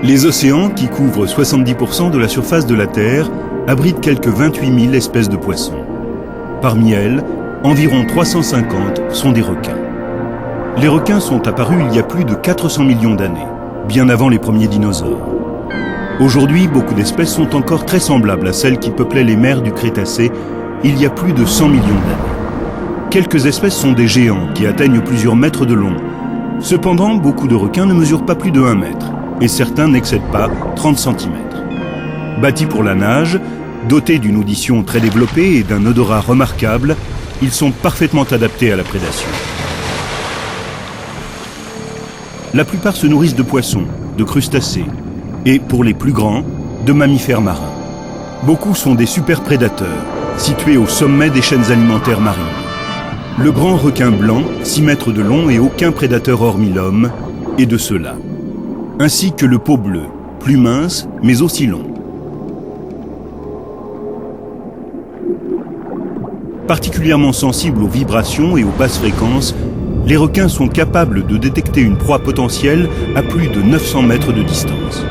Les océans, qui couvrent 70% de la surface de la Terre, abritent quelques 28 000 espèces de poissons. Parmi elles, environ 350 sont des requins. Les requins sont apparus il y a plus de 400 millions d'années, bien avant les premiers dinosaures. Aujourd'hui, beaucoup d'espèces sont encore très semblables à celles qui peuplaient les mers du Crétacé il y a plus de 100 millions d'années. Quelques espèces sont des géants qui atteignent plusieurs mètres de long. Cependant, beaucoup de requins ne mesurent pas plus de 1 mètre et certains n'excèdent pas 30 cm. Bâtis pour la nage, dotés d'une audition très développée et d'un odorat remarquable, ils sont parfaitement adaptés à la prédation. La plupart se nourrissent de poissons, de crustacés et, pour les plus grands, de mammifères marins. Beaucoup sont des super-prédateurs, situés au sommet des chaînes alimentaires marines. Le grand requin blanc, 6 mètres de long et aucun prédateur hormis l'homme, est de ceux-là. Ainsi que le peau bleu, plus mince mais aussi long. Particulièrement sensibles aux vibrations et aux basses fréquences, les requins sont capables de détecter une proie potentielle à plus de 900 mètres de distance.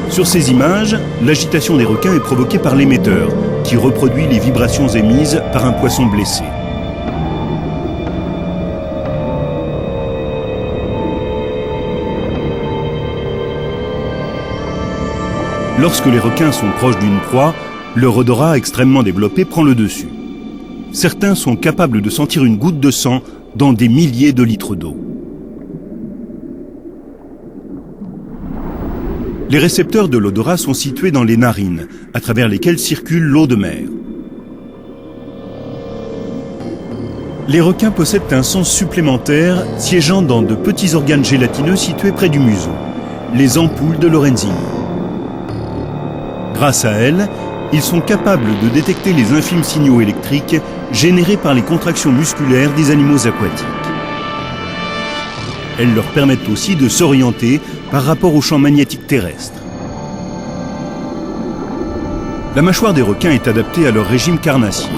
Sur ces images, l'agitation des requins est provoquée par l'émetteur, qui reproduit les vibrations émises par un poisson blessé. Lorsque les requins sont proches d'une proie, leur odorat extrêmement développé prend le dessus. Certains sont capables de sentir une goutte de sang dans des milliers de litres d'eau. Les récepteurs de l'odorat sont situés dans les narines, à travers lesquelles circule l'eau de mer. Les requins possèdent un sens supplémentaire siégeant dans de petits organes gélatineux situés près du museau, les ampoules de Lorenzini. Grâce à elles, ils sont capables de détecter les infimes signaux électriques générés par les contractions musculaires des animaux aquatiques. Elles leur permettent aussi de s'orienter par rapport au champ magnétique terrestre. La mâchoire des requins est adaptée à leur régime carnassier.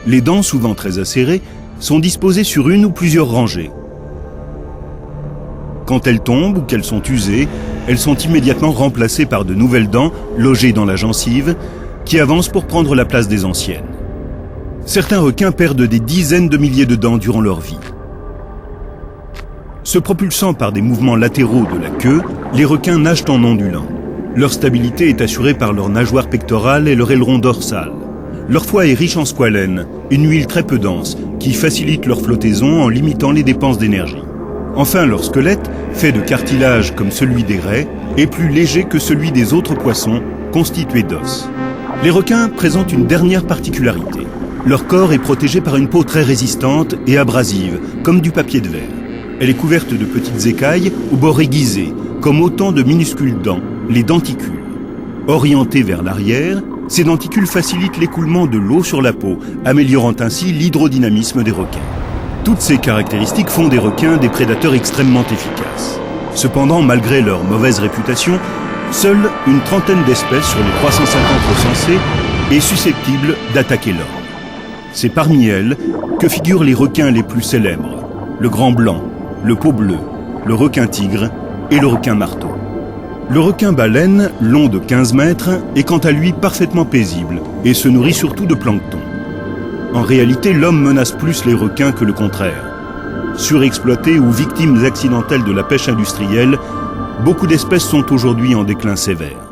Les dents, souvent très acérées, sont disposées sur une ou plusieurs rangées. Quand elles tombent ou qu'elles sont usées, elles sont immédiatement remplacées par de nouvelles dents logées dans la gencive qui avancent pour prendre la place des anciennes. Certains requins perdent des dizaines de milliers de dents durant leur vie. Se propulsant par des mouvements latéraux de la queue, les requins nagent en ondulant. Leur stabilité est assurée par leur nageoire pectorale et leur aileron dorsal. Leur foie est riche en squalène, une huile très peu dense qui facilite leur flottaison en limitant les dépenses d'énergie. Enfin, leur squelette, fait de cartilage comme celui des raies, est plus léger que celui des autres poissons, constitué d'os. Les requins présentent une dernière particularité. Leur corps est protégé par une peau très résistante et abrasive, comme du papier de verre. Elle est couverte de petites écailles aux bords aiguisés, comme autant de minuscules dents, les denticules. Orientées vers l'arrière, ces denticules facilitent l'écoulement de l'eau sur la peau, améliorant ainsi l'hydrodynamisme des requins. Toutes ces caractéristiques font des requins des prédateurs extrêmement efficaces. Cependant, malgré leur mauvaise réputation, seule une trentaine d'espèces sur les 350 recensées est susceptible d'attaquer l'homme. C'est parmi elles que figurent les requins les plus célèbres, le grand blanc, le peau bleu, le requin tigre et le requin marteau. Le requin baleine, long de 15 mètres, est quant à lui parfaitement paisible et se nourrit surtout de plancton. En réalité, l'homme menace plus les requins que le contraire. Surexploités ou victimes accidentelles de la pêche industrielle, beaucoup d'espèces sont aujourd'hui en déclin sévère.